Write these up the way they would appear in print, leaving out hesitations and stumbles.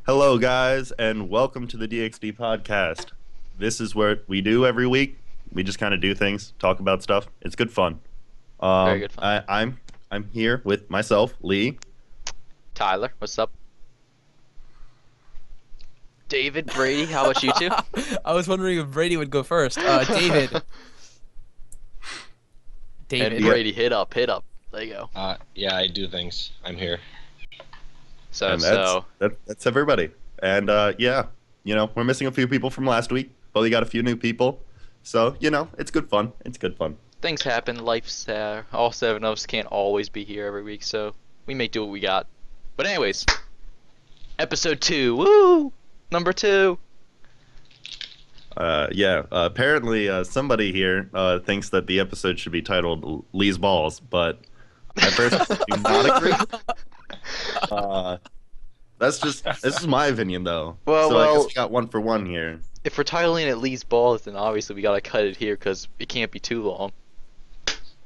Hello, guys, and welcome to the DXD podcast. This is what we do every week. We just kind of do things, talk about stuff. It's good fun. Very good fun. I'm here with myself, Lee. Tyler, what's up? David, Brady, how about you two? I was wondering if Brady would go first. David. And Brady, hit up. There you go. Yeah, I do things. I'm here. And that's everybody. And yeah, we're missing a few people from last week, but we got a few new people. So, it's good fun. It's good fun. Things happen. Life's all seven of us can't always be here every week, so we make do what we got. But anyways, episode 2. Woo! Number 2. Apparently somebody here thinks that the episode should be titled Lee's Balls, but I personally do not agree. This is my opinion, though. I guess we got 1 for 1 here. If we're titling it Lee's Balls, then obviously we gotta cut it here because it can't be too long.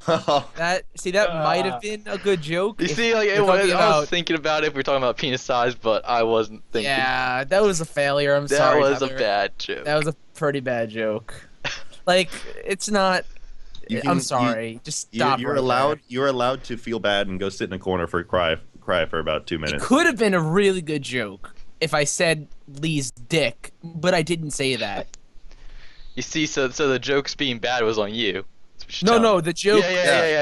That might have been a good joke. You see, I was thinking about it if we were talking about penis size, but I wasn't thinking. Yeah, that was a failure. I'm sorry. That was a bad joke. That was a pretty bad joke. Like, it's not. I'm sorry. Just stop. You're allowed to feel bad and go sit in a corner for cry for about 2 minutes. It could have been a really good joke if I said Lee's dick, but I didn't say that. You see, so the joke's being bad was on you. No, the joke. Yeah.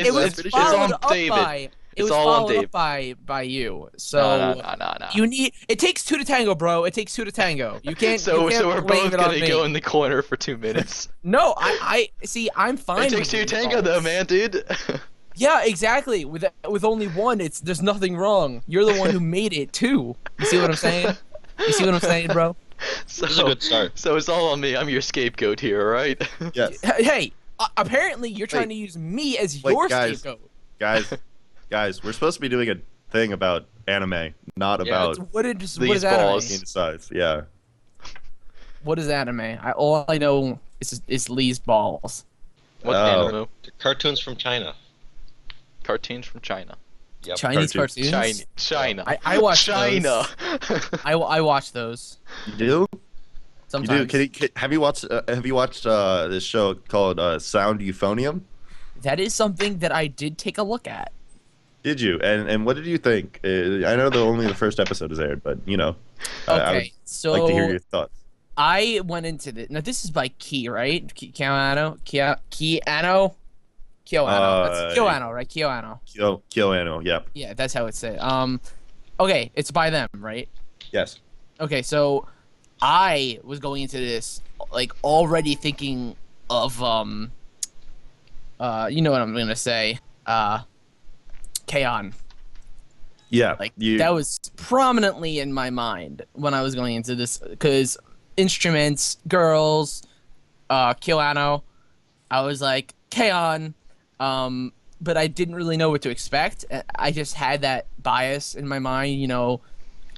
It was followed up David. by. It was all on followed David. up by you. So No. you need. It takes 2 to tango, bro. It takes 2 to tango. You can't. So you can't we're blame both it on gonna me. go in the corner for 2 minutes. No, I see. I'm fine. It takes with 2 Lee's tango though, balls. man, dude. Yeah, exactly. With only 1, there's nothing wrong. You're the one who made it too. You see what I'm saying? You see what I'm saying, bro? So, This is a good start. So it's all on me. I'm your scapegoat here, alright? Yes. Hey, apparently you're trying to use me as your scapegoat. Guys, we're supposed to be doing a thing about anime, not about What is These anime? balls. penis size. Yeah. What is anime? All I know is Lee's balls. What Oh. anime? The cartoons from China. Cartoons from China. Yep. Chinese cartoons. China. I watch China. those. I watch those You do? sometimes. You do? Have you watched this show called Sound Euphonium? That is something that I did take a look at. Did you? And what did you think? I know only the first episode is aired, but I Okay, would so like to hear your thoughts. I went into this. Now this is by Key, right? Keanu. That's Keanu, right? Keanu. KyoAnno, yeah. Yeah, that's how it's said. Okay, it's by them, right? Yes. Okay, so I was going into this like already thinking of you know what I'm gonna say, K-On. Yeah. Like that was prominently in my mind when I was going into this because instruments, girls, Keanu. I was like K-On, but I didn't really know what to expect. I just had that bias in my mind,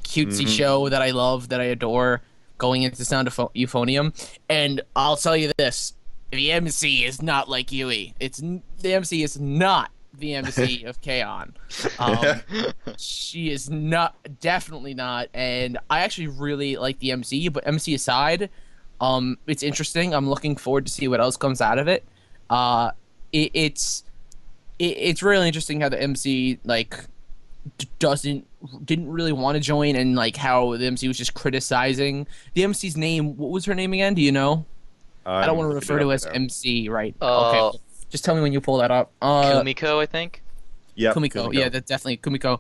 cutesy show that I love, that I adore, going into Sound of Euphonium. And I'll tell you this: the MC is not like Yui. The MC is not the MC of K-On. She is definitely not, and I actually really like the MC. But MC aside, it's interesting. I'm looking forward to see what else comes out of it. It's really interesting how the MC didn't really want to join, and like how the MC was just criticizing the MC's name. What was her name again? Do you know? I don't want to refer to as MC, right? Okay. Just tell me when you pull that up. Kumiko, I think. Yeah. Kumiko. Yeah, that's definitely Kumiko.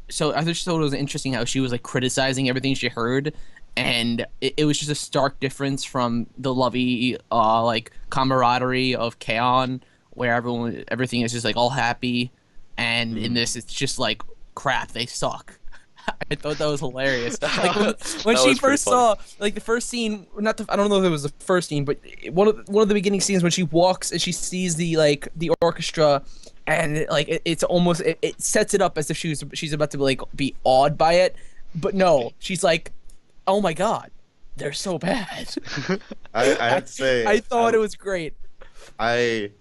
So I just thought it was interesting how she was like criticizing everything she heard, and it was just a stark difference from the lovey camaraderie of K-On, where everything is just like all happy, and in this it's just like crap. They suck. I thought that was hilarious. Like when she first saw like the first scene, I don't know if it was the first scene, but one of the beginning scenes when she walks and she sees the orchestra, and it sets it up as if she's about to be awed by it, but no, she's like, oh my god, they're so bad. I have to say, I thought it was great. Coming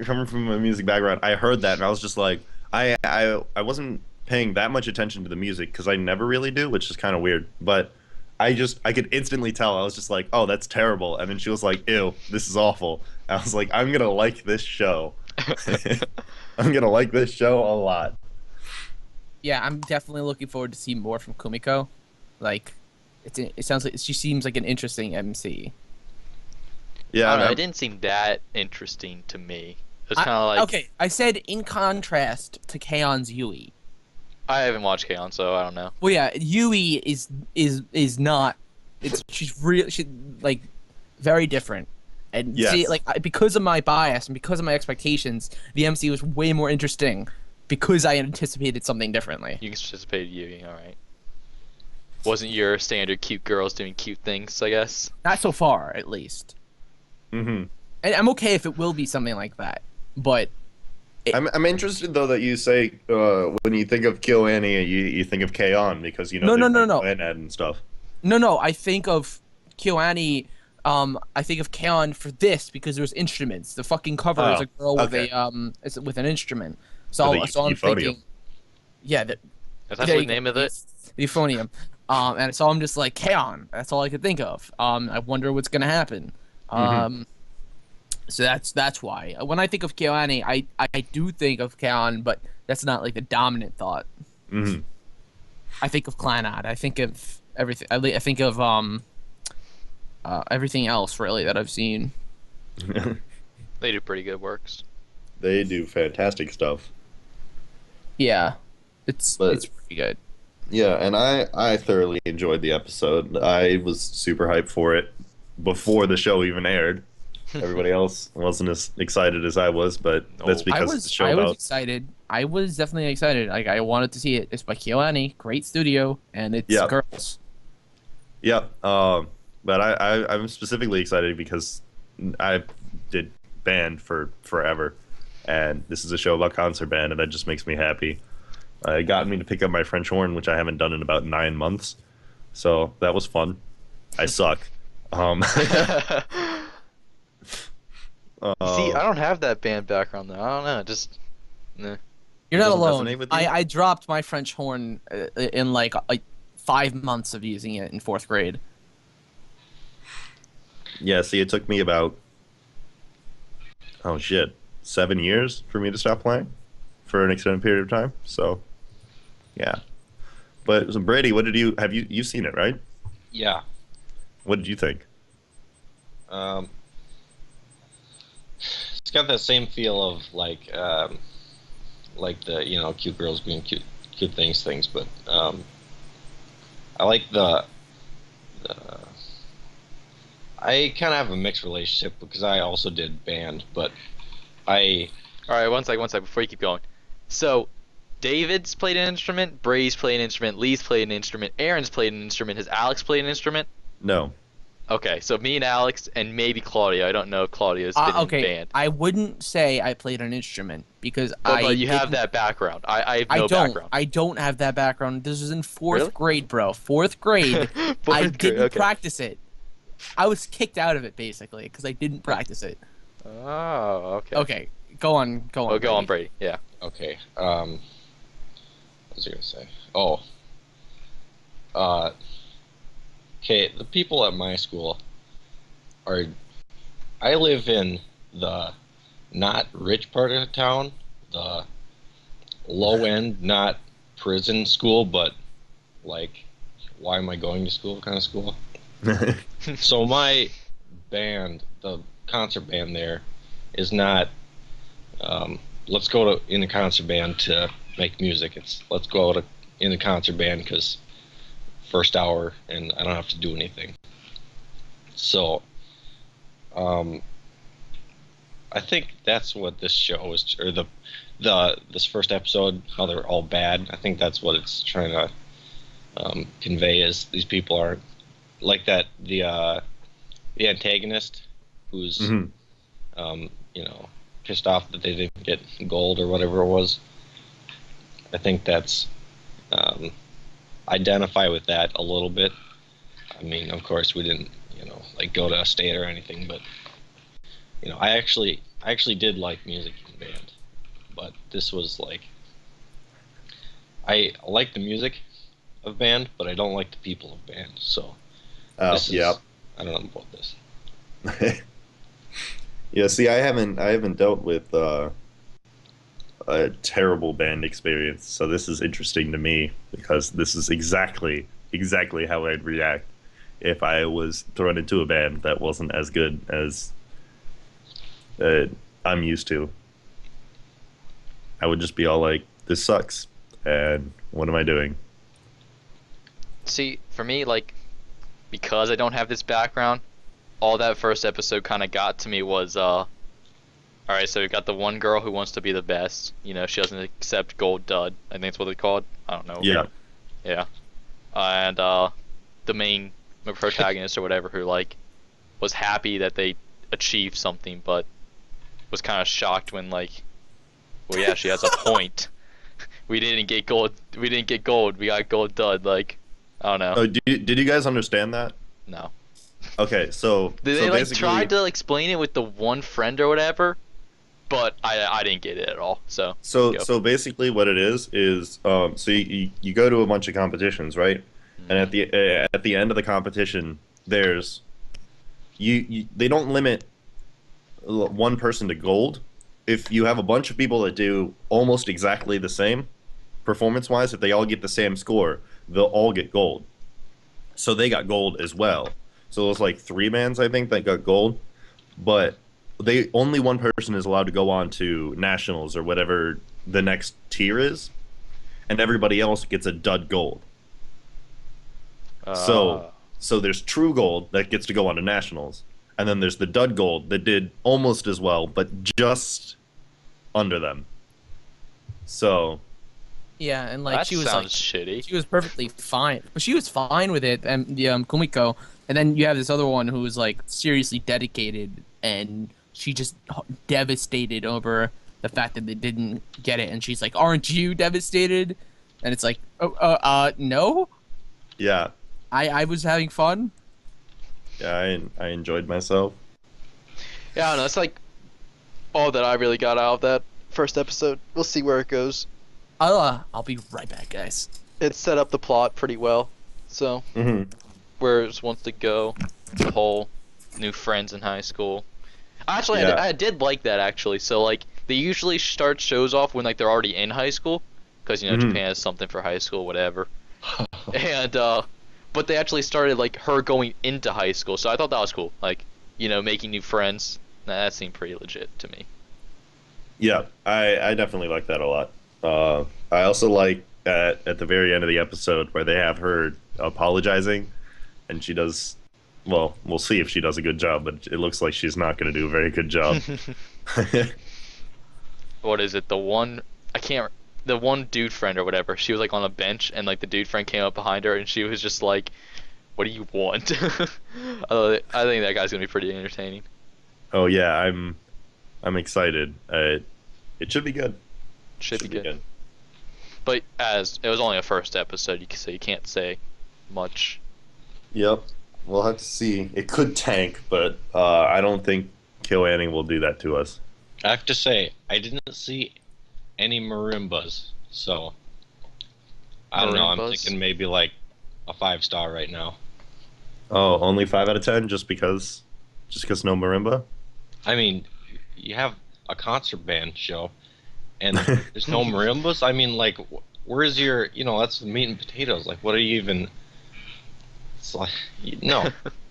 from a music background, I heard that and I was just like, I wasn't paying that much attention to the music because I never really do, which is kind of weird. But I could instantly tell. I was just like, oh, that's terrible. And then she was like, ew, this is awful. I was like, I'm gonna like this show. I'm gonna like this show a lot. Yeah, I'm definitely looking forward to see more from Kumiko. Like, it sounds like she seems like an interesting MC. Yeah, I don't know. It didn't seem that interesting to me. It was kind of like okay. I said in contrast to K-on's Yui. I haven't watched K-On, so I don't know. Well, yeah, Yui is not. She's real. She like very different. And Yes. see, like because of my bias and because of my expectations, the MC was way more interesting because I anticipated something differently. You anticipated Yui, all right. Wasn't your standard cute girls doing cute things, I guess? Not so far, at least. Mm-hmm. And I'm okay if it will be something like that, but I'm interested though that you say when you think of KyoAni, you think of K-On because you know No. and stuff. No. I think of KyoAni. I think of K-On for this because there's instruments. The fucking cover is a girl with with an instrument. So I'm euphonium. thinking, yeah, Is that the name of it? The euphonium. And so I'm just like K-On. That's all I could think of. I wonder what's gonna happen. So that's why when I think of KyoAni, I do think of K-On, but that's not like the dominant thought. Mm-hmm. I think of Clannad. I think of everything. I think of everything else really that I've seen. They do pretty good works. They do fantastic stuff. Yeah, it's pretty good. Yeah, and I thoroughly enjoyed the episode. I was super hyped for it before the show even aired. Everybody else wasn't as excited as I was, but that's because it's the show I was excited. I was definitely excited. Like I wanted to see it. It's by KyoAni, great studio, and it's girls. Yeah, but I'm specifically excited because I did band for forever, and this is a show about concert band, and that just makes me happy. It got me to pick up my French horn, which I haven't done in about 9 months, so that was fun. I suck. See, I don't have that band background though. I don't know. Just, nah. You're not Doesn't alone. resonate with you? I dropped my French horn in like 5 months of using it in 4th grade. Yeah, see, it took me about 7 years for me to stop playing for an extended period of time. So, yeah. But so Brady, what did you've seen it, right? Yeah. What did you think? It's got that same feel of like the cute girls being cute things, but I like the I kind of have a mixed relationship because I also did band, but All right, one sec, before you keep going. So, David's played an instrument, Bray's played an instrument, Lee's played an instrument, Aaron's played an instrument, has Alex played an instrument? No. Okay, so me and Alex and maybe Claudia. I don't know if Claudia's been in band. I wouldn't say I played an instrument because But you have that background. I have no background. I don't have that background. This was in 4th grade, bro. 4th grade. I didn't practice it. I was kicked out of it basically because I didn't practice it. Oh, okay. Okay, go on. Oh, go on, Brady. Yeah. okay. What was I gonna say? Oh. Okay, the people at my school are. I live in the not rich part of town, the low end, not prison school, but like, why am I going to school kind of school. So my band, the concert band there, is not. Let's go in a concert band to make music. It's let's go in a concert band because first hour and I don't have to do anything. So, I think that's what this show is, or this first episode, how they're all bad. I think that's what it's trying to convey is these people aren't like that. The antagonist who's pissed off that they didn't get gold or whatever it was. I think that's identify with that a little bit. I mean, of course, we didn't, go to a state or anything, but I actually did like music in band, but this was like I like the music of band, but I don't like the people of band. So Oh, this is, yeah. I don't know about this. Yeah, see, I haven't dealt with a terrible band experience, so this is interesting to me because this is exactly how I'd react if I was thrown into a band that wasn't as good as uh, I'm used to. I would just be all like, "This sucks," and what am I doing? See, for me, like, because I don't have this background, all that first episode kind of got to me was, alright, so we got the one girl who wants to be the best. You know, she doesn't accept gold dud. I think that's what they're called. I don't know. Yeah, Yeah. And, the main protagonist or whatever who, like, was happy that they achieved something, but was kind of shocked when, like, well, yeah, she has a point. We didn't get gold. We didn't get gold. We got gold dud. Like, I don't know. Oh, did you guys understand that? No. Okay, so They like basically, tried to explain it with the one friend or whatever, but I didn't get it at all. So go. so basically, what it is so you go to a bunch of competitions, right? And at the end of the competition, there's they don't limit one person to gold. If you have a bunch of people that do almost exactly the same performance-wise, if they all get the same score, they'll all get gold. So they got gold as well. So it was like three bands, I think, that got gold, but they only one person is allowed to go on to nationals or whatever the next tier is, and everybody else gets a dud gold. So there's true gold that gets to go on to nationals, and then there's the dud gold that did almost as well, but just under them. So Yeah, and like that she was sounds like shitty. she was perfectly fine. But she was fine with it, and the Kumiko. And then you have this other one who was like seriously dedicated, and she just devastated over the fact that they didn't get it. And she's like, "Aren't you devastated?" And it's like, no. yeah, I was having fun. yeah, I enjoyed myself. Yeah, I don't know. It's like all that I really got out of that first episode. We'll see where it goes. I'll be right back, guys. It set up the plot pretty well. So Hmm. where it wants to go, the whole new friends in high school. Actually, Yeah. I did like that actually. So like they usually start shows off when like they're already in high school, because you know Mhm. Japan has something for high school, whatever. And but they actually started like her going into high school, so I thought that was cool. Like, you know, making new friends. That seemed pretty legit to me. Yeah, I definitely like that a lot. I also like at the very end of the episode where they have her apologizing, and she does. Well, we'll see if she does a good job, but it looks like she's not going to do a very good job. What is it? The one I can't. The one dude friend or whatever. She was like on a bench, and like the dude friend came up behind her, and she was just like, "What do you want?" I think that guy's gonna be pretty entertaining. Oh yeah, I'm excited. It should be good. Should be good. But as it was only a first episode, you can't say much. Yep. We'll have to see. It could tank, but I don't think KyoAni will do that to us. I have to say, I didn't see any marimbas, so I don't know. I'm Marimbas? thinking maybe like a 5-star right now. Oh, only 5 out of 10, just because no marimba. I mean, you have a concert band show, and there's no marimbas. I mean, like, where's your? You know, that's the meat and potatoes. Like, what are you even? It's like, no.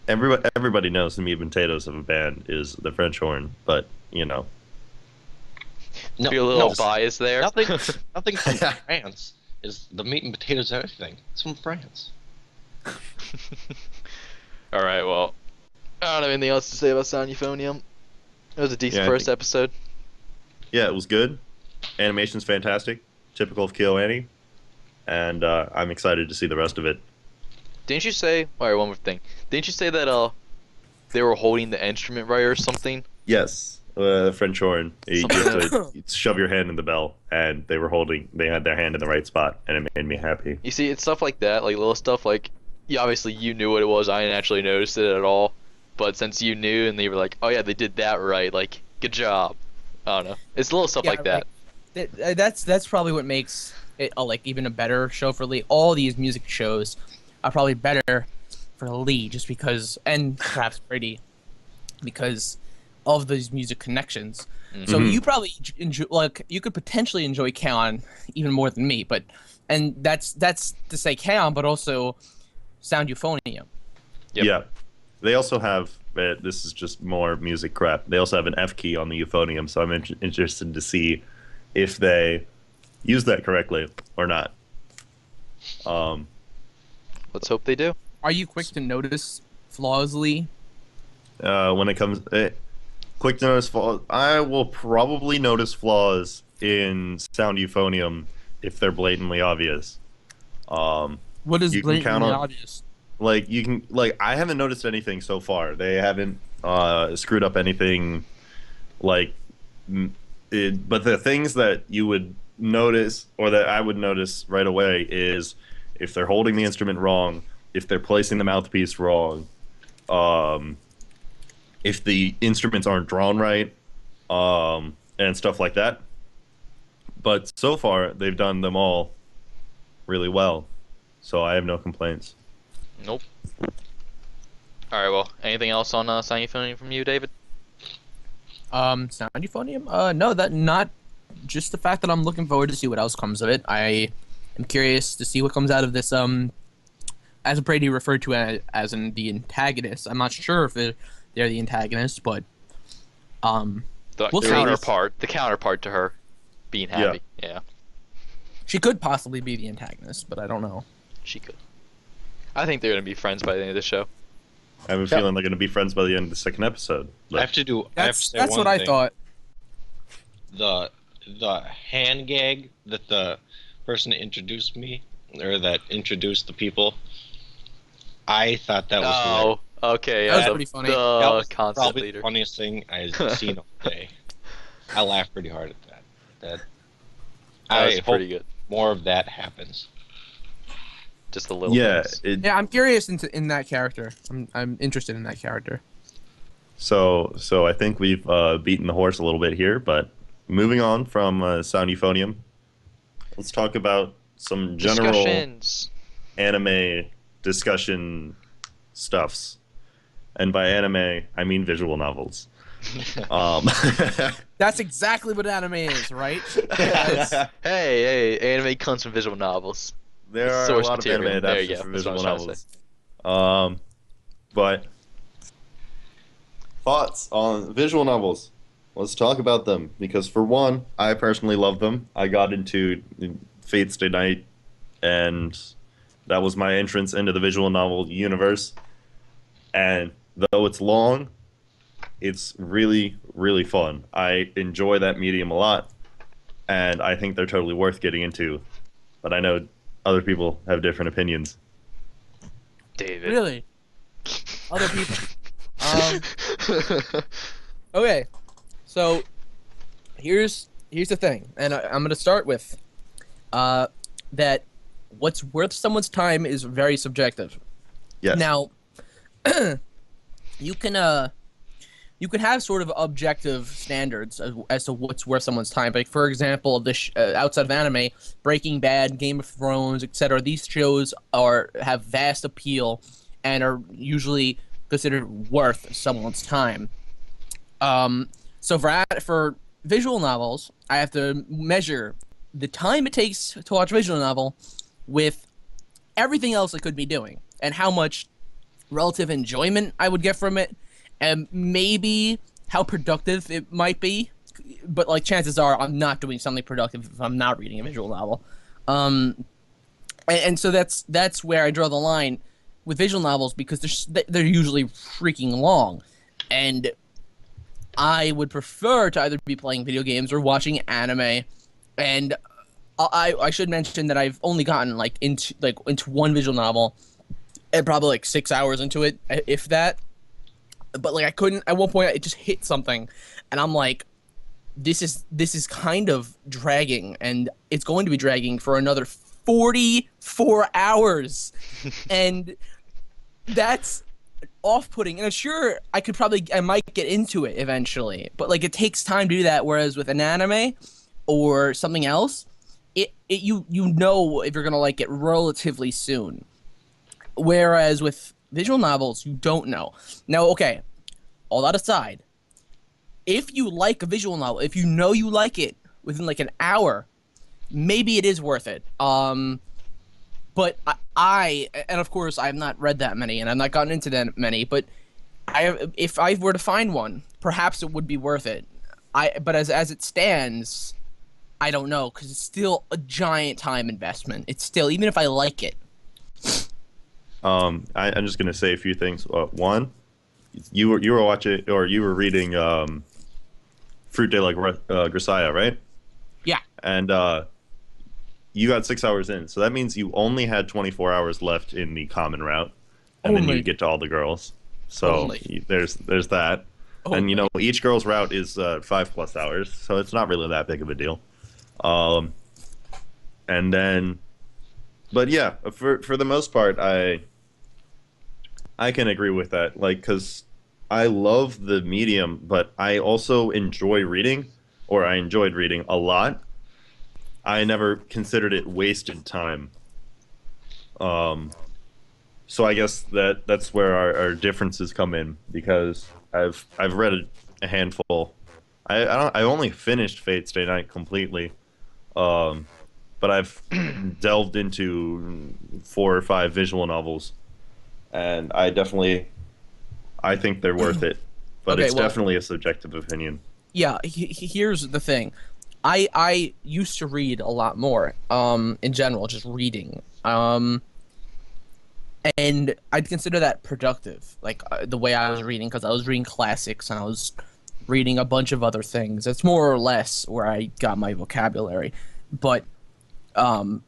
Everybody knows the meat and potatoes of a band is the French horn, but you know. No, Feel a little no, bias there. nothing from France is the meat and potatoes of everything. It's from France. All right. Well, I don't have anything else to say about Sound Euphonium. It was a decent Yeah, I first think- episode. Yeah, it was good. Animation's fantastic, typical of KyoAni, and I'm excited to see the rest of it. Didn't you say? Alright, one more thing. Didn't you say that they were holding the instrument right or something? Yes, French horn. You have to shove your hand in the bell, and they had their hand in the right spot, and it made me happy. You see, it's stuff like that, like little stuff like, yeah, obviously you knew what it was. I didn't actually notice it at all. But since you knew and they were like, oh yeah, they did that right, like, good job. I don't know. It's little stuff like that. That's probably what makes like even a better show for Lee. All these music shows are probably better for Lee, just because, and perhaps Brady, because of these music connections. So Mhm. you probably enjoy, like, you could potentially enjoy K-On! Even more than me, and that's to say K-On!, but also Sound Euphonium. Yep. Yeah. They also have, this is just more music crap. They also have an F key on the euphonium, so I'm interested to see if they use that correctly or not. Um, Let's hope they do. Are you quick to notice flaws, Lee? when it comes, quick to notice flaws, I will probably notice flaws in sound euphonium if they're blatantly obvious. What is You can count blatantly on- obvious? Like you can, like I haven't noticed anything so far. They haven't screwed up anything, like, but the things that you would notice, or that I would notice right away, is if they're holding the instrument wrong, if they're placing the mouthpiece wrong, if the instruments aren't drawn right, and stuff like that. But so far, they've done them all really well, so I have no complaints. Nope. Alright, well, anything else on Sound Euphonium from you, David? Sound Euphonium? No, that not just the fact that I'm looking forward to see what else comes of it. I am curious to see what comes out of this. As Brady referred to as in the antagonist. I'm not sure if they're the antagonist, but The We'll see. the counterpart to her being happy. Yeah, she could possibly be the antagonist, but I don't know. she could. I think they're gonna be friends by the end of the show. I have a feeling they're going to be friends by the end of the second episode. I have to do. I have to say That's one what I thing. thought. The hand gag that the person that introduced me, or that introduced the people, I thought that was hilarious. Oh, okay. That was Yeah, pretty funny. That The was concept probably leader. the funniest thing I've seen all day. I laughed pretty hard at that. That I was hope pretty good. more of that happens. Just the little Yeah. things. Yeah, I'm curious in that character. I'm interested in that character. So I think we've beaten the horse a little bit here, but moving on from Sound Euphonium, let's talk about some general Discussions. anime discussion stuffs. And by anime, I mean visual novels. Um, That's exactly what anime is, right? Hey, anime comes from visual novels. there are a Source lot material. of anime There you adaptations go. for That's what visual I was novels. But thoughts on visual novels? Let's talk about them, because for one, I personally love them. I got into Fate's Day Night, and that was my entrance into the visual novel universe. And though it's long, it's really, really fun. I enjoy that medium a lot, and I think they're totally worth getting into. But I know other people have different opinions. David. Really? Other people. Okay, so here's the thing, and I'm gonna start with that what's worth someone's time is very subjective. Yes. Now, you can have sort of objective standards as to what's worth someone's time. Like, for example, outside of anime, Breaking Bad, Game of Thrones, etc. These shows have vast appeal and are usually considered worth someone's time. So for visual novels, I have to measure the time it takes to watch a visual novel with everything else I could be doing, and how much relative enjoyment I would get from it, and maybe how productive it might be. But like, chances are I'm not doing something productive if I'm not reading a visual novel. And so that's where I draw the line with visual novels, because they're usually freaking long, and I would prefer to either be playing video games or watching anime. And I should mention that I've only gotten into one visual novel, and probably like 6 hours into it, if that. But like, I couldn't, at one point it just hit something, and I'm like, this is kind of dragging, and it's going to be dragging for another 44 hours. And that's off-putting. And sure, I might get into it eventually, but like, it takes time to do that. Whereas with an anime or something else, you know if you're gonna like it relatively soon. Whereas with visual novels, you don't know. Now, okay, all that aside, if you like a visual novel, if you know you like it within like an hour, maybe it is worth it. But and of course I've not read that many, and I've not gotten into that many. But if I were to find one, perhaps it would be worth it. But as it stands, I don't know, because it's still a giant time investment. It's still, even if I like it. I'm just gonna say a few things. One, you were watching, or you were reading Fruit de la Grisaya, right? Yeah. And you got 6 hours in, so that means you only had 24 hours left in the common route, and then you get to all the girls. So there's that. And you know, each girl's route is 5+ hours, so it's not really that big of a deal. And then, but yeah, for the most part, I can agree with that. Like, because I love the medium, but I also enjoy reading, or I enjoyed reading a lot. I never considered it wasted time. So I guess that's where our differences come in, because I've read a handful. I only finished Fate Stay Night completely, but I've delved into 4 or 5 visual novels, and I think they're worth it. But Okay, it's definitely a subjective opinion. Yeah, here's the thing. I used to read a lot more, in general, just reading. And I'd consider that productive, like the way I was reading, because I was reading classics and I was reading a bunch of other things. That's more or less where I got my vocabulary. But, and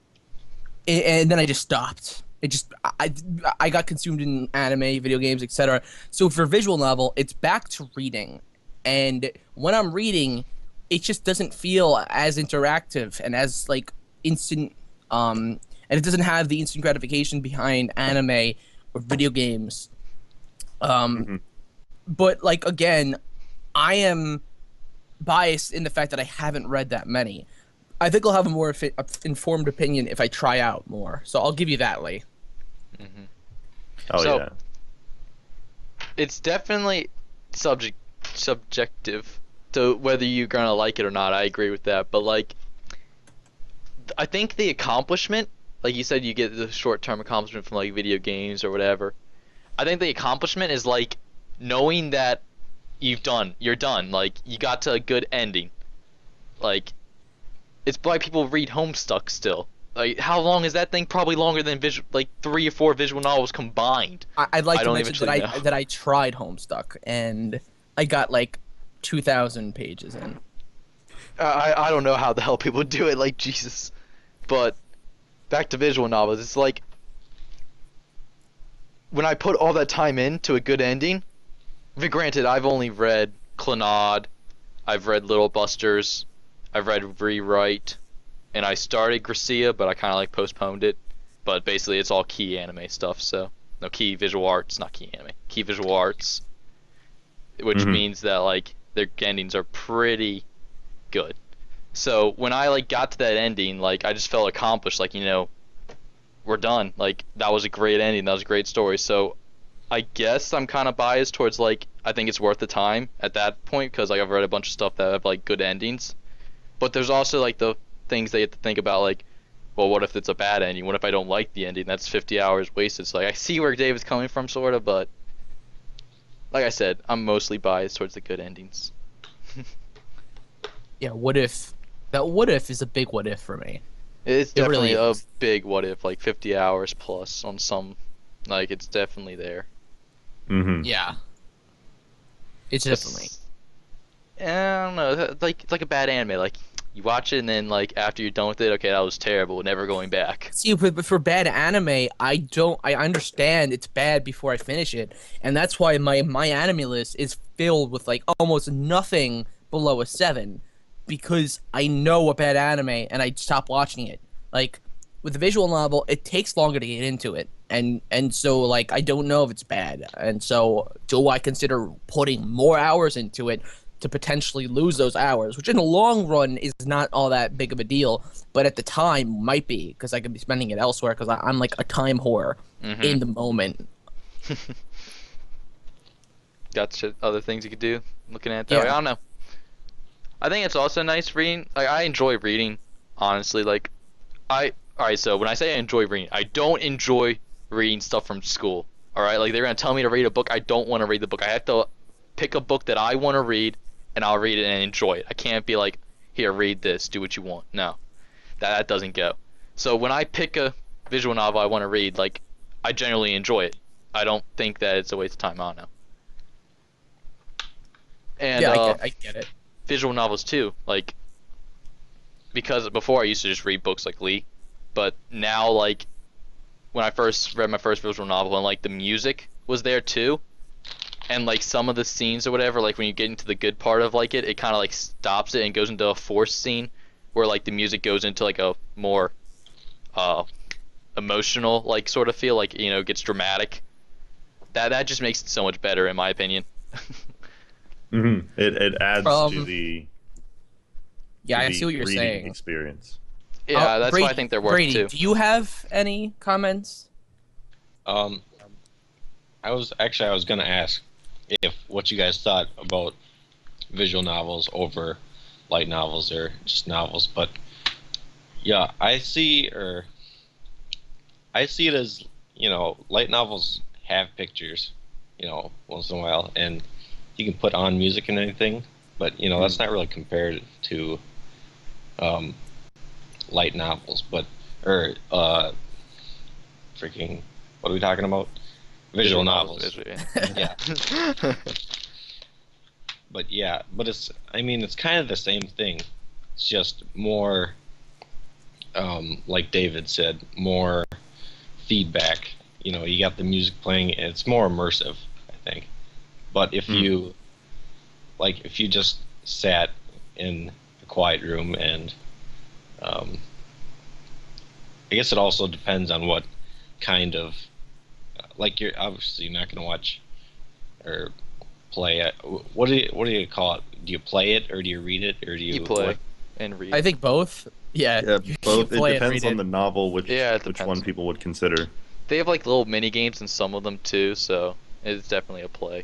then I just stopped. I got consumed in anime, video games, etc. So for visual novel, it's back to reading. And when I'm reading, it just doesn't feel as interactive and as like instant, and it doesn't have the instant gratification behind anime or video games. But like, again, I am biased in the fact that I haven't read that many. I think I'll have a more informed opinion if I try out more. So I'll give you that, Lee. Oh, so, yeah. It's definitely subjective to whether you're gonna like it or not. I agree with that, but like, I think the accomplishment, like you said, you get the short-term accomplishment from like video games or whatever. I think the accomplishment is like knowing that you're done. Like, you got to a good ending. Like, it's why people read Homestuck still. Like, how long is that thing? Probably longer than 3 or 4 visual novels combined. I'd like to don't mention that I tried Homestuck, and I got like 2,000 pages in. I don't know how the hell people do it, like, Jesus. But back to visual novels, it's like, when I put all that time into a good ending, granted, I've only read Clannad, I've read Little Busters, I've read Rewrite, and I started Gracia, but I kind of like postponed it. But basically, it's all key anime stuff, so no, key visual arts, not key anime, key visual arts, which means that like their endings are pretty good. So when I like got to that ending, like I just felt accomplished, like, you know, we're done. Like, that was a great ending, that was a great story. So I guess I'm kind of biased towards like, I think it's worth the time at that point, because like I've read a bunch of stuff that have like good endings. But there's also like the things that you have to think about, like, well, what if it's a bad ending? What if I don't like the ending? That's 50 hours wasted. So like, I see where David's coming from, sort of, but like I said, I'm mostly biased towards the good endings. Yeah, what if is a big what if for me. It's definitely really a is. big what if, like 50 hours plus on some, like, it's definitely there. Yeah. It's definitely. I don't know, like, it's like a bad anime, like, you watch it and then, like, after you're done with it, okay, that was terrible, never going back. See, but for bad anime, I understand it's bad before I finish it, and that's why my anime list is filled with like almost nothing below a 7, because I know a bad anime and I stop watching it. Like with the visual novel, it takes longer to get into it, and so like I don't know if it's bad, and so do I consider putting more hours into it? to potentially lose those hours, which in the long run is not all that big of a deal, but at the time might be, because I could be spending it elsewhere, because I'm like a time whore in the moment. Got other things you could do. Looking at it that Yeah. way. I don't know. I think it's also nice reading. Like, I enjoy reading, honestly. Like, alright, so when I say I enjoy reading, I don't enjoy reading stuff from school. Alright, like, they're gonna tell me to read a book. I don't want to read the book. I have to pick a book that I want to read, and I'll read it and enjoy it. I can't be like, here, read this, do what you want. No, that doesn't go. So when I pick a visual novel I want to read, like, I generally enjoy it. I don't think that it's a waste of time. I don't know. And Yeah, I get it. visual novels too, like, because before I used to just read books like Lee, but now, like, when I first read my first visual novel and like the music was there too, and like some of the scenes or whatever, like when you get into the good part of like it kind of like stops it and goes into a forced scene where like the music goes into like a more emotional like sort of feel, like, you know, gets dramatic. That just makes it so much better in my opinion. It adds to the Yeah, I see what you're reading saying. experience. Yeah, that's Brady, why I think they're worth Brady, too. do you have any comments? I was gonna ask if what you guys thought about visual novels over light novels or just novels, but yeah, I see it as, you know, light novels have pictures, you know, once in a while, and you can put on music and anything, but, you know, that's not really compared to light novels, freaking, what are we talking about? Visual novels. Yeah. But yeah, it's kind of the same thing. It's just more, like David said, more feedback. You know, you got the music playing, and it's more immersive, I think. But if you just sat in a quiet room and, I guess it also depends on what kind of, like, you're obviously not going to watch or play it. What do you call it? Do you play it, or do you read it, or do you play what? and read. I think both. Yeah, Yeah, you both. It play and depends read on it. the novel, which Yeah, it which depends. one people would consider. They have like little mini games in some of them too, so it's definitely a play.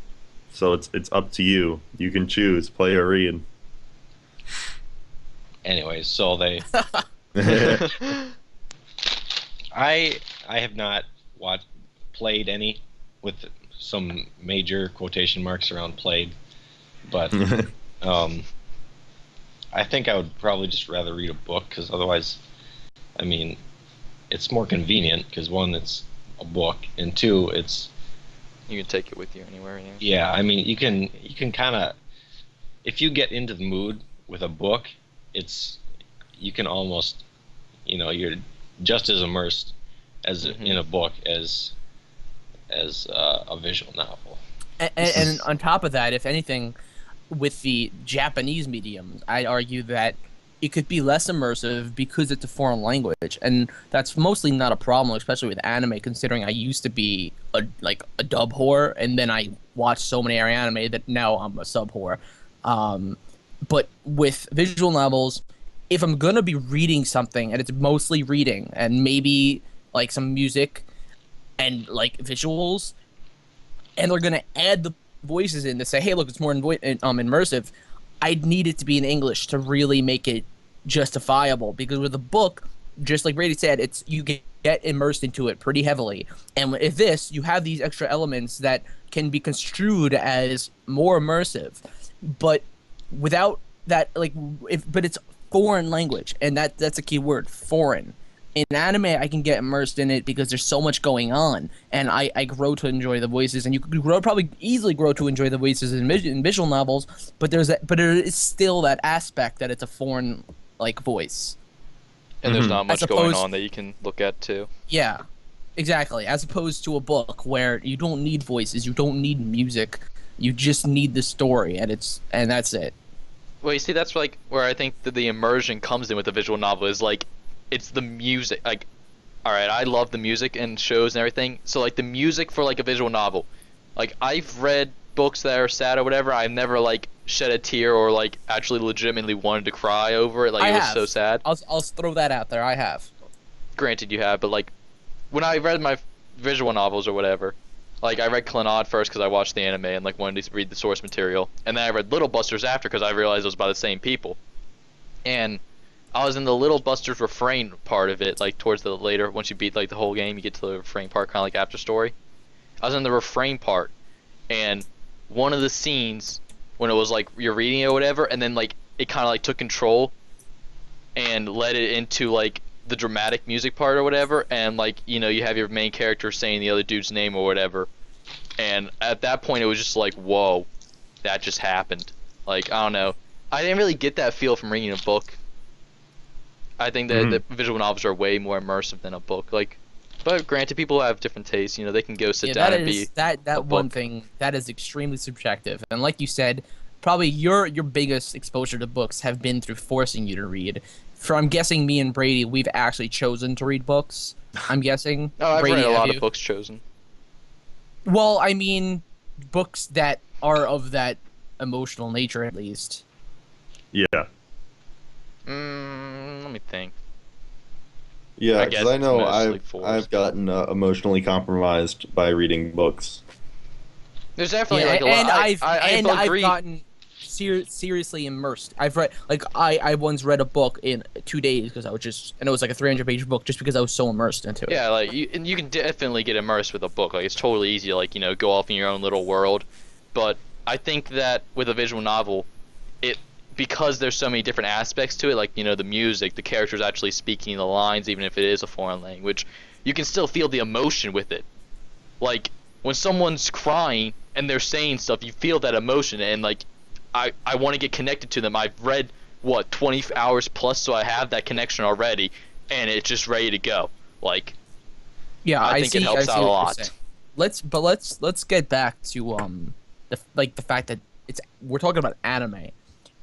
So it's up to you. You can choose play or read. Anyways, so I have not played any, with some major quotation marks around played, but I think I would probably just rather read a book, because otherwise, I mean, it's more convenient, because one, it's a book, and two, it's, You can take it with you anywhere. yeah, I mean, you can kind of, if you get into the mood with a book, you can almost, you know, you're just as immersed as in a book as a visual novel. And on top of that, if anything, with the Japanese mediums, I'd argue that it could be less immersive because it's a foreign language, and that's mostly not a problem, especially with anime, considering I used to be a dub whore, and then I watched so many anime that now I'm a sub whore. But with visual novels, if I'm gonna be reading something, and it's mostly reading, and maybe like some music and like visuals, and they're gonna add the voices in to say, hey, look, it's more immersive, I'd need it to be in English to really make it justifiable. Because with a book, just like Brady said, it's you get immersed into it pretty heavily. And if this, you have these extra elements that can be construed as more immersive, but without that, like, but it's foreign language, and that's a key word, foreign. In anime, I can get immersed in it because there's so much going on, and I grow to enjoy the voices, and you could probably easily grow to enjoy the voices in visual novels, but there is still that aspect that it's a foreign like voice. And there's not much As going opposed- on that you can look at too. Yeah, exactly. As opposed to a book where you don't need voices, you don't need music, you just need the story, and that's it. Well, you see, that's like where I think the immersion comes in with the visual novel, is like, it's the music. Like, all right, I love the music and shows and everything. So like the music for like a visual novel, like I've read books that are sad or whatever, I've never like shed a tear or like actually legitimately wanted to cry over it. Like I it was have. so sad. I'll throw that out there. I have. Granted, you have, but like when I read my visual novels or whatever, like I read Clannad first because I watched the anime and like wanted to read the source material, and then I read Little Busters after because I realized it was by the same people. And I was in the Little Busters refrain part of it, like towards the later, once you beat like the whole game, you get to the refrain part, kind of like after story. I was in the refrain part, and one of the scenes when it was like you're reading it or whatever, and then like it kind of like took control and led it into like the dramatic music part or whatever, and like you have your main character saying the other dude's name or whatever, and at that point it was just like, whoa, that just happened. Like I don't know, I didn't really get that feel from reading a book. I think that the visual novels are way more immersive than a book. Like, but granted, people have different tastes. They can go sit down and be that one thing that is extremely subjective. And like you said, probably your biggest exposure to books have been through forcing you to read. For I'm guessing me and Brady, we've actually chosen to read books. I'm guessing. Oh, I've Brady, read a lot of books chosen. Well, I mean, books that are of that emotional nature, at least. Yeah. Let me think. Yeah, I because guess I know mostly I've forced. gotten emotionally compromised by reading books. There's definitely Yeah, like a lot. and I I've agree. gotten seriously immersed. I've read I once read a book in 2 days because and it was like a 300-page book just because I was so immersed into it. Yeah, like you can definitely get immersed with a book. Like it's totally easy to like go off in your own little world. But I think that with a visual novel, because there's so many different aspects to it, like the music, the characters actually speaking the lines, even if it is a foreign language, you can still feel the emotion with it. Like when someone's crying and they're saying stuff, you feel that emotion, and like I want to get connected to them. I've read 20 hours plus, so I have that connection already, and it's just ready to go. Like Yeah, I think it helps out a lot. Let's get back to the fact that we're talking about anime.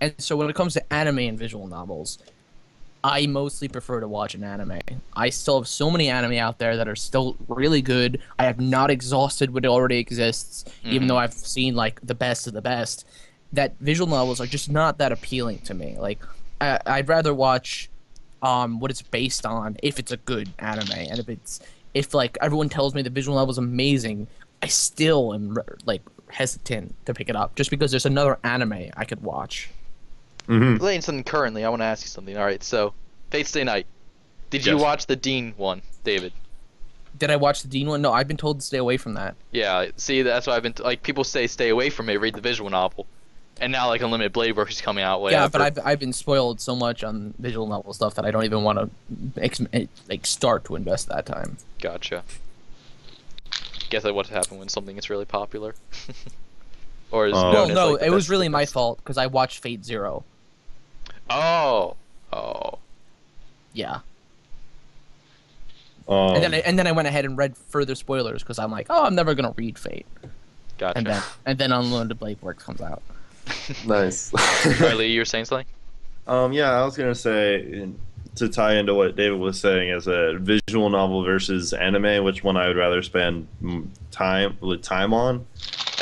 And so when it comes to anime and visual novels, I mostly prefer to watch an anime. I still have so many anime out there that are still really good. I have not exhausted what already exists, even though I've seen like the best of the best. That visual novels are just not that appealing to me. Like I'd rather watch what it's based on if it's a good anime, and if like everyone tells me the visual novel is amazing, I still am like hesitant to pick it up just because there's another anime I could watch. Relating something currently, I want to ask you something. All right, so Fate Stay Night. Did you Yes. watch the Dean one, David? Did I watch the Dean one? No, I've been told to stay away from that. Yeah, see, that's why I've been like people say stay away from it, read the visual novel, and now like Unlimited Blade Works is coming out. Yeah, but I've been spoiled so much on visual novel stuff that I don't even want to start to invest that time. Gotcha. Guess that's what happens when something is really popular. Or is Well, Well, known as, no, like, the it was best of really the my best. fault because I watched Fate Zero. Oh. Yeah, Um, and then I went ahead and read further spoilers because I'm like, oh, I'm never gonna read Fate, Gotcha. and then Unlimited Blade Works comes out. nice. Riley, you were saying something? Yeah, I was gonna say to tie into what David was saying as a visual novel versus anime, which one I would rather spend time on,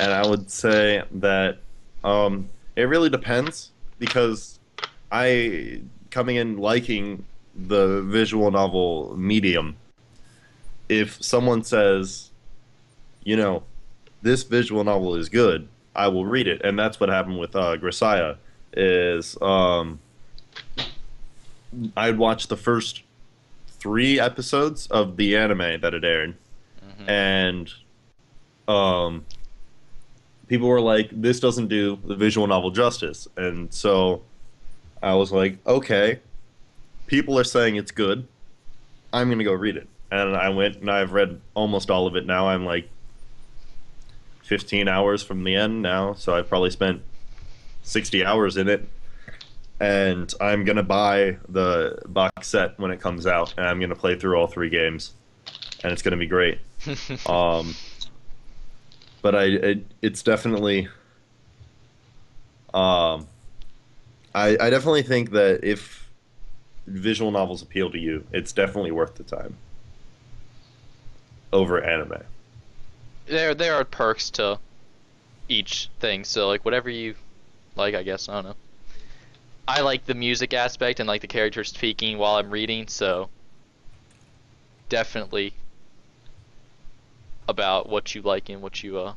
and I would say that it really depends because I coming in liking the visual novel medium. If someone says, this visual novel is good, I will read it, and that's what happened with Grisaya. Is I'd watched the first 3 episodes of the anime that had aired, and people were like, "This doesn't do the visual novel justice," and so I was like, "Okay, people are saying it's good. I'm gonna go read it." And I went and I've read almost all of it now. I'm like 15 hours from the end now, so I've probably spent 60 hours in it. And I'm gonna buy the box set when it comes out, and I'm gonna play through all 3 games, and it's gonna be great. But it's definitely, I definitely think that if visual novels appeal to you, it's definitely worth the time over anime. There are perks to each thing. So like whatever you like, I guess. I don't know. I like the music aspect and like the characters speaking while I'm reading, so definitely about what you like and what you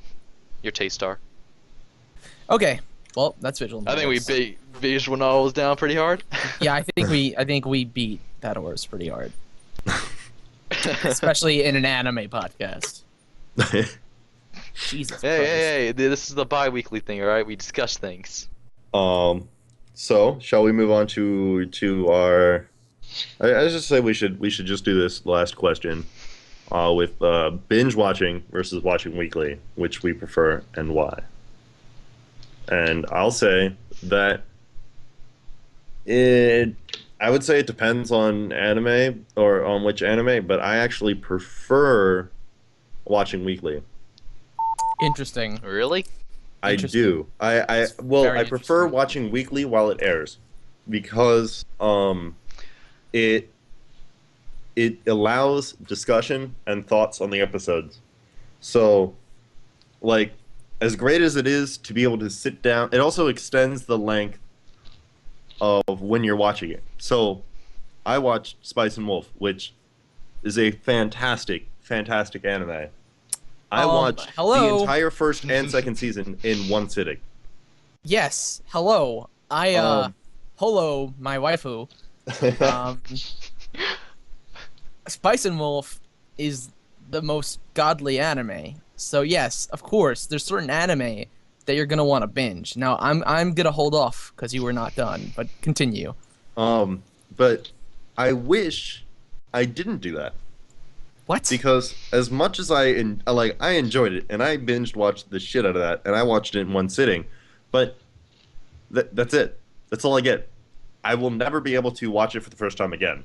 your tastes are. Okay, well, that's visual I think we novels. visual novels down pretty hard. Yeah, I think we beat that horse pretty hard, especially in an anime podcast. Jesus Hey, Christ. hey, this is the bi-weekly thing, all right? We discuss things. So shall we move on to our? I just say we should just do this last question, with binge watching versus watching weekly, which we prefer and why. And I'll say that it. I would say it depends on anime or on which anime, but I actually prefer watching weekly. Interesting. Really? I Interesting. do. It's Well, very I prefer interesting. watching weekly while it airs because it it allows discussion and thoughts on the episodes. So, like, as great as it is to be able to sit down, it also extends the length of when you're watching it. So, I watched Spice and Wolf, which is a fantastic, fantastic anime. I watched the Hello. entire first and second season in one sitting. Yes. Hello. Um, Hello, my waifu. Um, Spice and Wolf is the most godly anime. So yes, of course, there's certain anime that you're gonna want to binge. Now I'm gonna hold off because you were not done, but continue. but I wish I didn't do that What? because as much as I enjoyed it and I binged watched the shit out of that and I watched it in one sitting, but that's it. That's all I get. I will never be able to watch it for the first time again.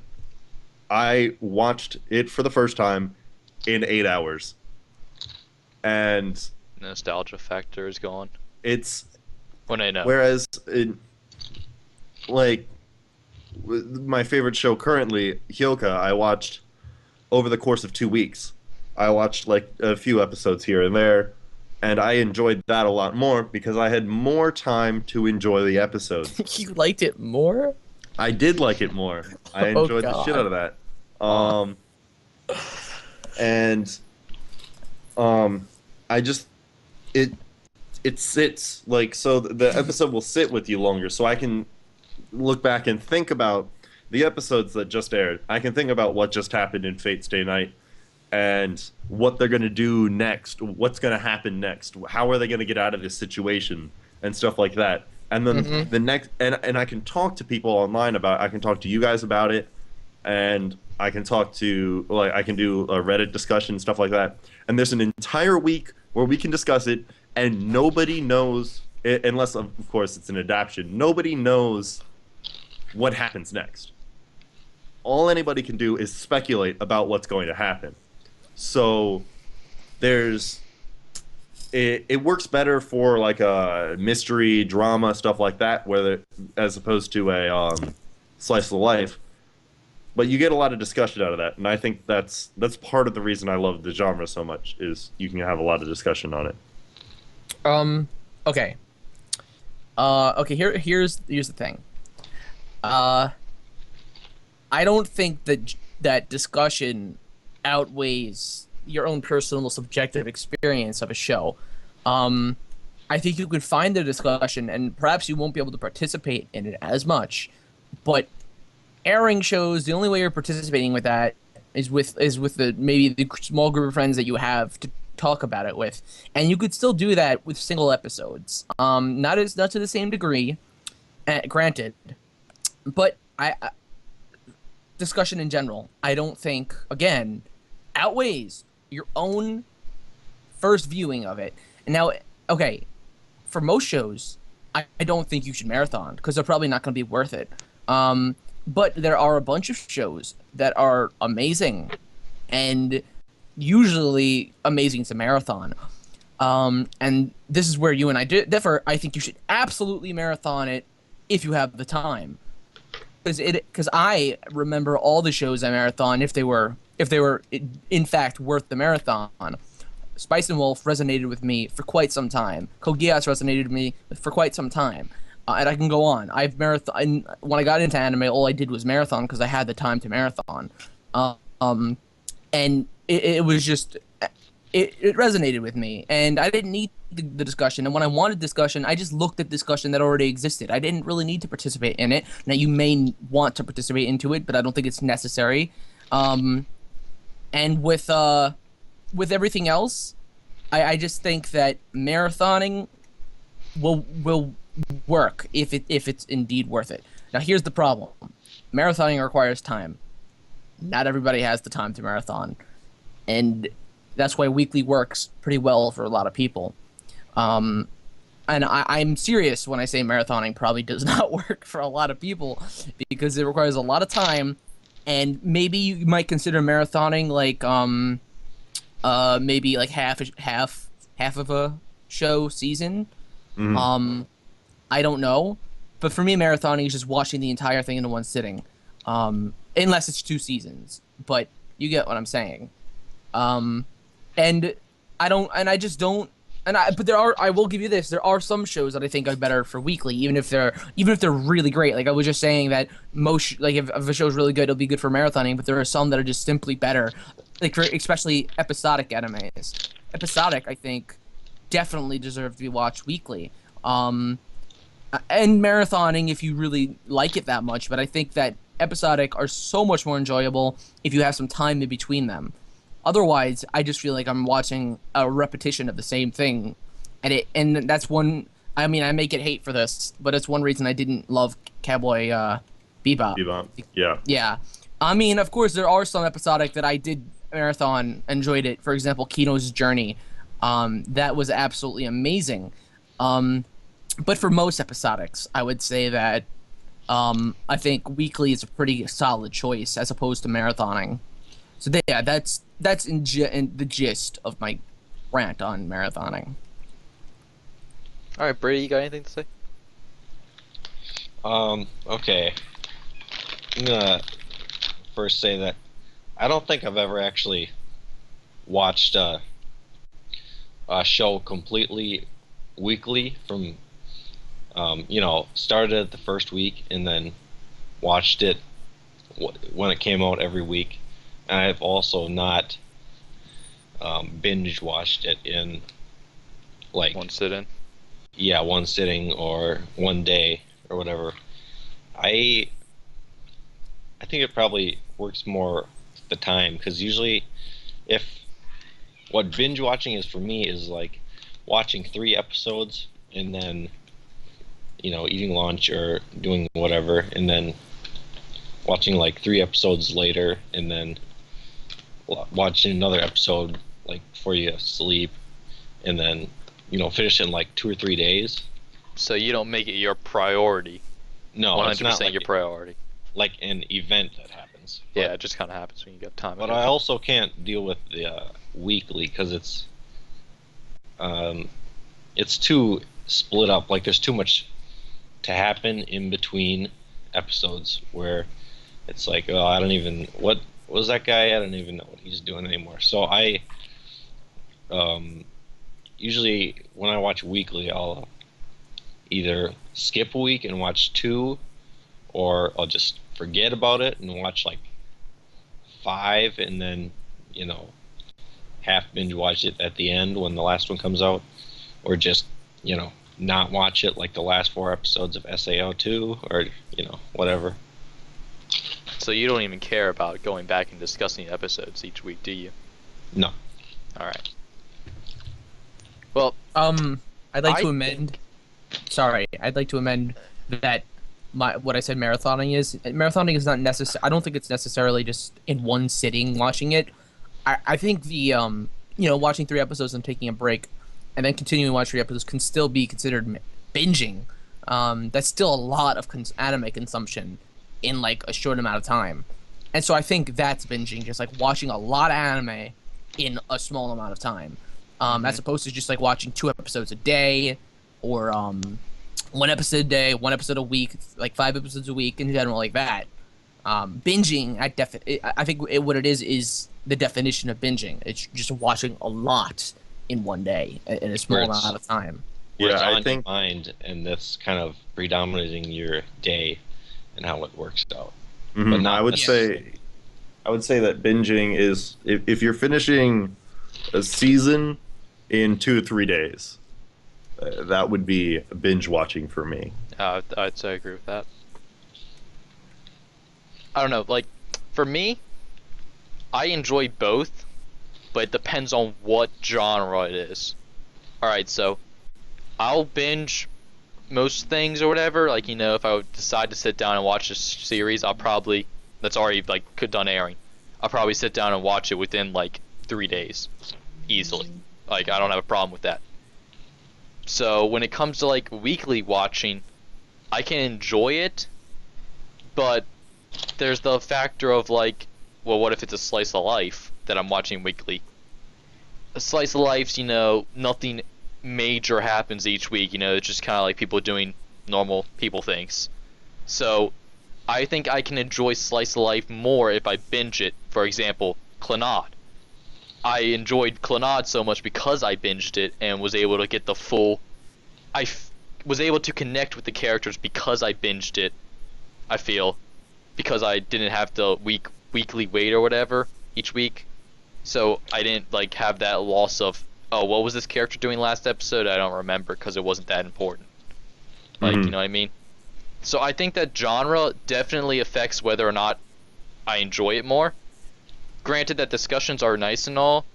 I watched it for the first time in 8 hours, and Nostalgia factor is gone. it's When I know. whereas like my favorite show currently, Hyoka, I watched over the course of 2 weeks. I watched like a few episodes here and there, and I enjoyed that a lot more because I had more time to enjoy the episodes. You liked it more? I did like it more. I Oh, enjoyed the shit God. out of that. Aw. And I just it it sits like so the episode will sit with you longer, so I can look back and think about the episodes that just aired. I can think about what just happened in Fate Stay Night and what they're going to do next, what's going to happen next, how are they going to get out of this situation and stuff like that. And then Mhm. the next and I can talk to people online about I can talk to you guys about it, and I can talk to like I can do a Reddit discussion, stuff like that. And there's an entire week where we can discuss it and nobody knows unless of course it's an adaptation. Nobody knows what happens next. All anybody can do is speculate about what's going to happen. So there's it works better for like a mystery drama stuff like that, where as opposed to a slice of life. But you get a lot of discussion out of that, and I think that's part of the reason I love the genre so much is you can have a lot of discussion on it. Okay. Okay, here's the thing. I don't think that discussion outweighs your own personal subjective experience of a show. I think you could find the discussion, and perhaps you won't be able to participate in it as much. But airing shows, the only way you're participating with that is with maybe the small group of friends that you have to talk about it with, and you could still do that with single episodes. Not to the same degree, granted, but I discussion in general, I don't think again outweighs your own first viewing of it. And now, okay, for most shows, I don't think you should marathon because they're probably not going to be worth it. But there are a bunch of shows that are amazing and usually amazing to marathon. And this is where you and I differ. I think you should absolutely marathon it if you have the time. Because I remember all the shows I marathon if they were in fact worth the marathon. Spice and Wolf resonated with me for quite some time. Code Geass resonated with me for quite some time. And I can go on. I've marathon. When I got into anime, all I did was marathon because I had the time to marathon. And it was just it resonated with me, and I didn't need the discussion. And when I wanted discussion, I just looked at discussion that already existed. I didn't really need to participate in it. Now you may want to participate into it, but I don't think it's necessary. And with everything else, I just think that marathoning will work if it's indeed worth it. Now here's the problem: marathoning requires time. Not everybody has the time to marathon, and that's why weekly works pretty well for a lot of people. And I'm serious when I say marathoning probably does not work for a lot of people because it requires a lot of time, and maybe you might consider marathoning like maybe like half of a show season. Mhm. I don't know, but for me, marathoning is just watching the entire thing in one sitting, unless it's 2 seasons. But you get what I'm saying. And I just don't. But I will give you this. There are some shows that I think are better for weekly, even if they're really great. Like I was just saying that if a show's really good, it'll be good for marathoning. But there are some that are just simply better, like especially episodic animes. Episodic, I think, definitely deserve to be watched weekly. And marathoning if you really like it that much. But I think that episodic are so much more enjoyable if you have some time in between them. Otherwise, I just feel like I'm watching a repetition of the same thing, and that's one. I mean, I may get hate for this, but it's one reason I didn't love Cowboy Bebop. Bebop. Yeah. Yeah, I mean, of course, there are some episodic that I did marathon, enjoyed it. For example, Kino's Journey, that was absolutely amazing. But for most episodics, I would say that I think weekly is a pretty solid choice as opposed to marathoning. So yeah, that's in the gist of my rant on marathoning. All right, Brady, you got anything to say? Okay. I'm gonna first say that I don't think I've ever actually watched a show completely weekly from, started the first week and then watched it when it came out every week. And I've also not binge watched it in like One sit-in. Yeah, one sitting or one day or whatever. I think it probably works more the time because usually if what binge watching is for me is like watching 3 episodes and then eating lunch or doing whatever and then watching like 3 episodes later and then watching another episode like before you sleep and then finish it in like 2 or 3 days. So you don't make it your priority. No, it's not 100% like your priority. like an event that happens. Yeah, it just kind of happens when you get time. But I also can't deal with the weekly because it's too split up. Like there's too much to happen in between episodes where it's like, oh, I don't even what was that guy? I don't even know what he's doing anymore. So I usually when I watch weekly, I'll either skip a week and watch 2, or I'll just forget about it and watch like 5 and then half binge watch it at the end when the last one comes out, or just not watch it like the last 4 episodes of SAO2 or whatever. So you don't even care about going back and discussing episodes each week, do you? No. All right. Well, I'd like to amend. Sorry, I'd like to amend that what I said marathoning is not necessary. I don't think it's necessarily just in one sitting watching it. I think the watching 3 episodes and taking a break and then continuing to watch 3 episodes can still be considered binging. That's still a lot of anime consumption in like a short amount of time. And so I think that's binging, just like watching a lot of anime in a small amount of time. As opposed to just like watching 2 episodes a day or 1 episode a day, 1 episode a week, like 5 episodes a week in general, like that. Binging, I think what it is the definition of binging. It's just watching a lot in one day in a small Where it's- amount of time. Where it's Yeah, on I think. your mind, and that's kind of predominating your day and how it works out. Mhm, not I would necessarily- say, I would say that binging is if you're finishing a season in 2 or 3 days, that would be binge watching for me. I'd say I agree with that. I don't know, like, for me, I enjoy both, but it depends on what genre it is. Alright, so I'll binge most things or whatever. Like, you know, if I would decide to sit down and watch a series, I'll probably, that's already, like, done airing, I'll probably sit down and watch it within, like, 3 days. Easily. Like, I don't have a problem with that. So, when it comes to, like, weekly watching, I can enjoy it, but there's the factor of, like, well, what if it's a slice of life that I'm watching weekly? A slice of life's, you know, nothing major happens each week, you know, it's just kind of like people doing normal people things. So, I think I can enjoy slice of life more if I binge it. For example, Clannad. I enjoyed Clannad so much because I binged it and was able to get the full. Was able to connect with the characters because I binged it. I feel, because I didn't have to weekly wait or whatever each week, so I didn't like have that loss of, oh, what was this character doing last episode? I don't remember because it wasn't that important. Like, Mhm. you know what I mean? So I think that genre definitely affects whether or not I enjoy it more. Granted that discussions are nice and all,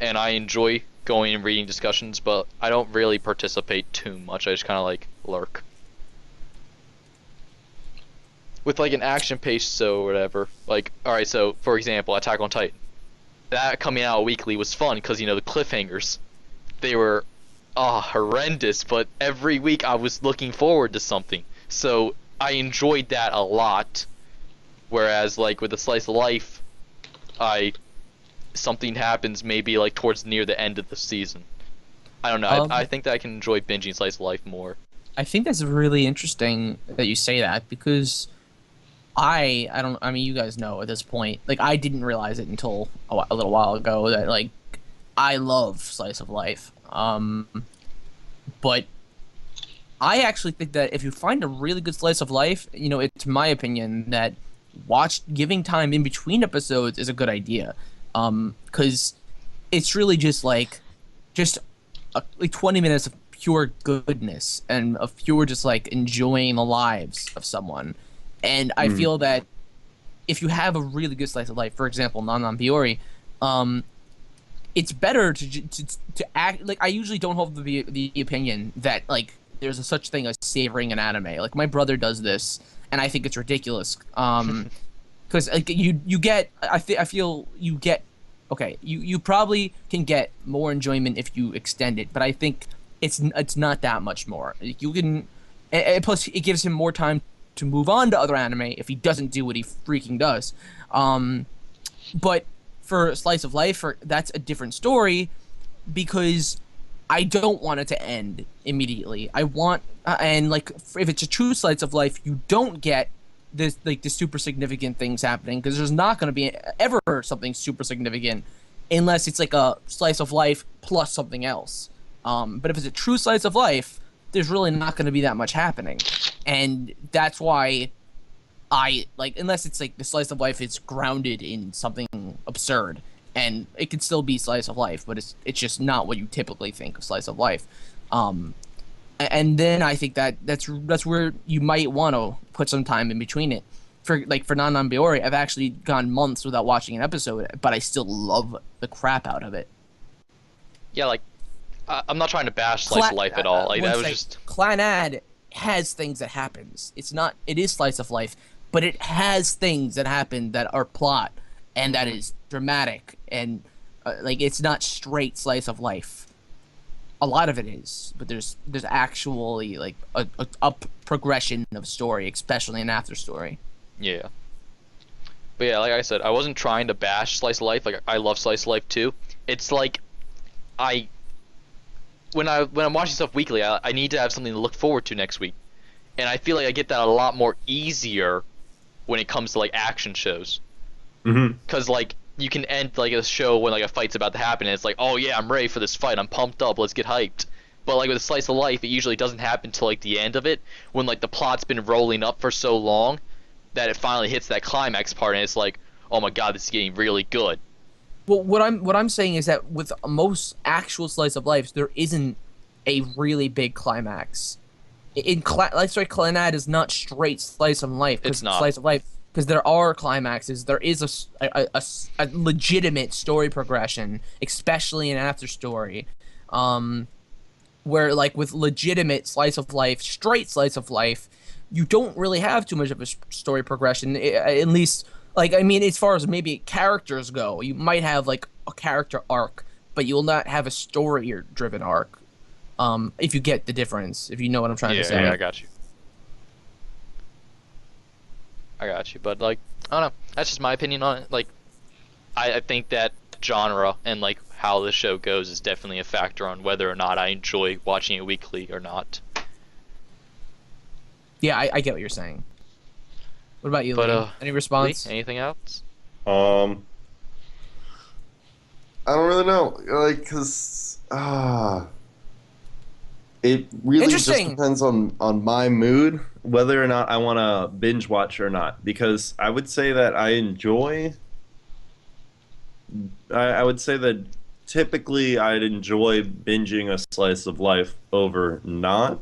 and I enjoy going and reading discussions, but I don't really participate too much. I just kind of like lurk. With like an action pace, so whatever. Like, alright, so for example, Attack on Titan. That coming out weekly was fun because, you know, the cliffhangers, they were horrendous, but every week I was looking forward to something. So I enjoyed that a lot. Whereas like with a slice of life, something happens maybe like towards near the end of the season. I don't know. I think that I can enjoy binging slice of life more. I think that's really interesting that you say that because I mean, you guys know at this point, like, I didn't realize it until a little while ago that, like, I love slice of life. But I actually think that if you find a really good slice of life, you know, it's my opinion that giving time in between episodes is a good idea. Because it's really just like 20 minutes of pure goodness and of pure just like enjoying the lives of someone. And I feel that if you have a really good slice of life, for example, Non Biori, it's better to act like, I usually don't hold the opinion that like there's a such thing as savoring an anime. Like, my brother does this, and I think it's ridiculous. Because like you get, I feel you get, okay, you probably can get more enjoyment if you extend it, but I think it's not that much more. Like, you can, and plus it gives him more time to move on to other anime if he doesn't do what he freaking does. But for Slice of Life, that's a different story because I don't want it to end immediately. I want, and like, if it's a true Slice of Life, you don't get this, like, the super significant things happening, because there's not going to be ever something super significant unless it's like a Slice of Life plus something else. But if it's a true Slice of Life, there's really not going to be that much happening. And that's why I, like, unless it's like the Slice of Life is grounded in something absurd, and it could still be Slice of Life, but it's just not what you typically think of Slice of Life. And then I think that's where you might want to put some time in between it. For Non Biori, I've actually gone months without watching an episode, but I still love the crap out of it. Yeah, like, I'm not trying to bash Slice of Life at all. Like, that was just... Clannad has things that happens. It is Slice of Life, but it has things that happen that are plot, and that is dramatic, and like, it's not straight Slice of Life. A lot of it is, but there's actually like a progression of story, especially an after story. Yeah. But yeah, like I said, I wasn't trying to bash Slice of Life. Like, I love Slice of Life too. It's like, when I'm watching stuff weekly, I need to have something to look forward to next week, and I feel like I get that a lot more easier when it comes to like action shows. Mm-hmm. Because like you can end like a show when like a fight's about to happen, and it's like, oh yeah, I'm ready for this fight, I'm pumped up, let's get hyped. But like with a slice of life, it usually doesn't happen till like the end of it, when like the plot's been rolling up for so long that it finally hits that climax part, and it's like, oh my god, this is getting really good. Well, what I'm saying is that with most actual slice of lives, there isn't a really big climax. Life Story Clannad is not straight slice of life. It's not. Slice of life because there are climaxes. There is a legitimate story progression, especially in After Story, where like with legitimate slice of life, straight slice of life, you don't really have too much of a story progression. At least, like, I mean, as far as maybe characters go, you might have like a character arc, but you will not have a story-driven arc. If you get the difference, if you know what I'm trying to say. Yeah, I got you. But like, I don't know. That's just my opinion on it. Like, I think that genre and like how the show goes is definitely a factor on whether or not I enjoy watching it weekly or not. Yeah, I get what you're saying. What about you, But Liam? Any response? Lee, anything else? I don't really know, like, cause it really just Interesting. depends on my mood whether or not I want to binge watch or not. Because I would say that I would say that typically I'd enjoy binging a slice of life over not,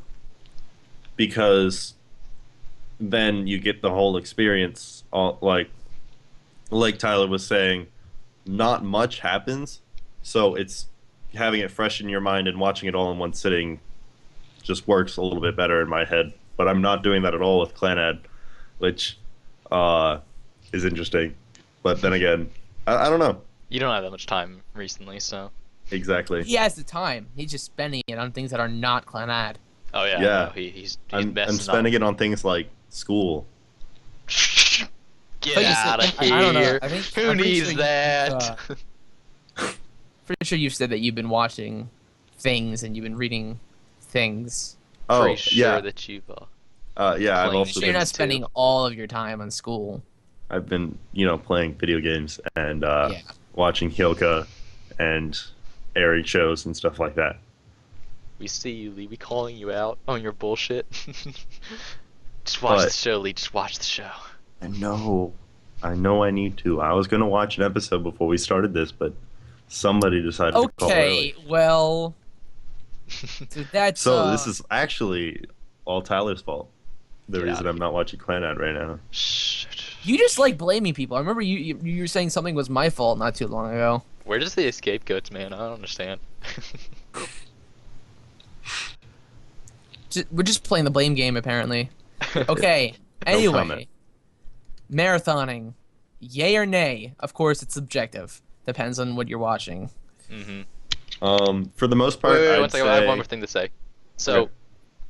because then you get the whole experience. Like Tyler was saying, not much happens, so it's having it fresh in your mind and watching it all in one sitting just works a little bit better in my head. But I'm not doing that at all with Clannad, which is interesting. But then again, I don't know. You don't have that much time recently, so. Exactly. He has the time. He's just spending it on things that are not Clannad. Oh yeah. Yeah. No, he's I'm messing spending it on things like school. up. Get But you said- out of here. I don't know. Who I'm pretty needs sure that? Pretty sure you've said that you've been watching things and you've been reading things. Oh, Pretty sure yeah. that you've Yeah, I've playing also So you're been, not spending all of your time on school. I've been, playing video games and Yeah. watching Hyoka and airing shows and stuff like that. We see you, Lee. We calling you out on your bullshit. Just watch the But- show, Lee. Just watch the show. I know I need to. I was gonna watch an episode before we started this, but somebody decided to call Okay, early. well, so that's So this is actually all Tyler's fault. The Get reason out I'm not watching Clannad right now. you just like blaming people. I remember you were saying something was my fault not too long ago. Where does the scapegoats, man? I don't understand. We're just playing the blame game apparently. Okay. Anyway, comment. marathoning, yay or nay? Of course, it's subjective. Depends on what you're watching. Mm-hmm. For the most part, Wait, I'd one second. I have say- one more thing to say. So, Okay.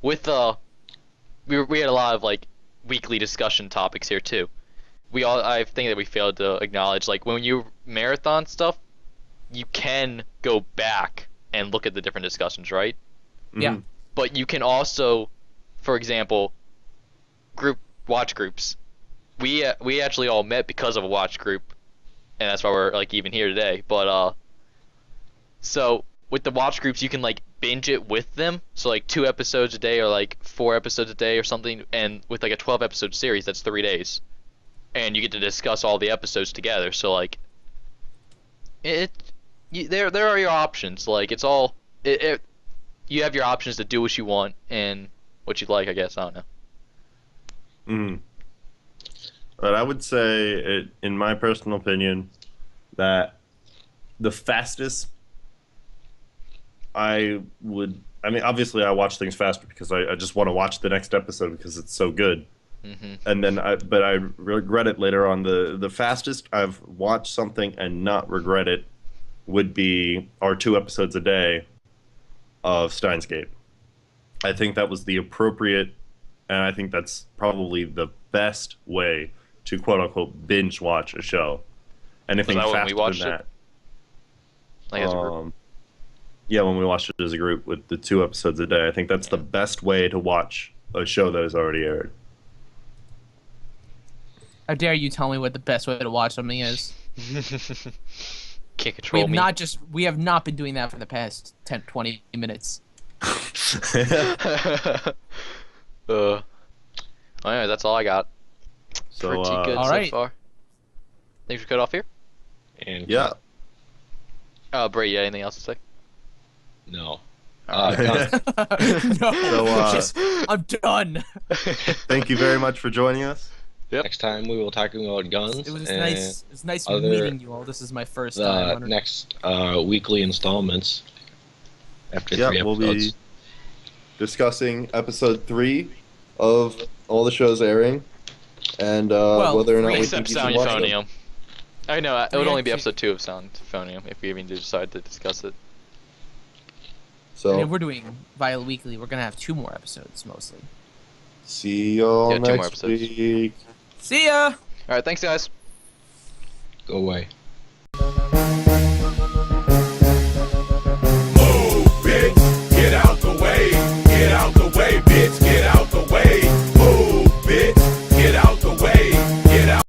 with we had a lot of like weekly discussion topics here too. I think that we failed to acknowledge, like, when you marathon stuff, you can go back and look at the different discussions, right? Yeah. Mhm. But you can also, for example, watch groups. We actually all met because of a watch group, and that's why we're like even here today. But so with the watch groups, you can like binge it with them. So like 2 episodes a day or like 4 episodes a day or something. And with like a 12 episode series, that's 3 days, and you get to discuss all the episodes together. So like there are your options. Like it's all you have your options to do what you want and what you like. I guess I don't know. Mhm. But I would say, in my personal opinion, that the fastest I mean, obviously I watch things faster because I just want to watch the next episode because it's so good. Mm-hmm. And then but I regret it later on. The fastest I've watched something and not regret it would be our 2 episodes a day of Steins Gate. I think that was the appropriate, and I think that's probably the best way to quote unquote binge watch a show. Anything that when we faster watched than it? Like as a group? that. Yeah, when we watched it as a group with the 2 episodes a day, I think that's the best way to watch a show that has already aired. How dare you tell me what the best way to watch something is? Can't control me. We have not been doing that for the past 10, 20 minutes. Anyway, that's all I got. So, Pretty good All so right. far. Think we should cut off here? And yeah. Bray, you got anything else to say? no. No, I'm done. Thank you very much for joining us. Yep. Next time we will talk about guns. It was and nice. It's nice other- meeting you all. This is my first The time. next weekly installments after Yeah, 3 we'll episodes. be discussing episode 3 of all the shows airing, and whether or not we Except think you should watch them. Soundphonium. I know, it would Three only be actually- episode 2 of Soundphonium if we even decide to discuss it. So, And if we're doing bi-weekly, we're gonna have 2 more episodes mostly. see y'all Yeah, 2 more next episodes. week. See ya. Alright, thanks guys. Go away.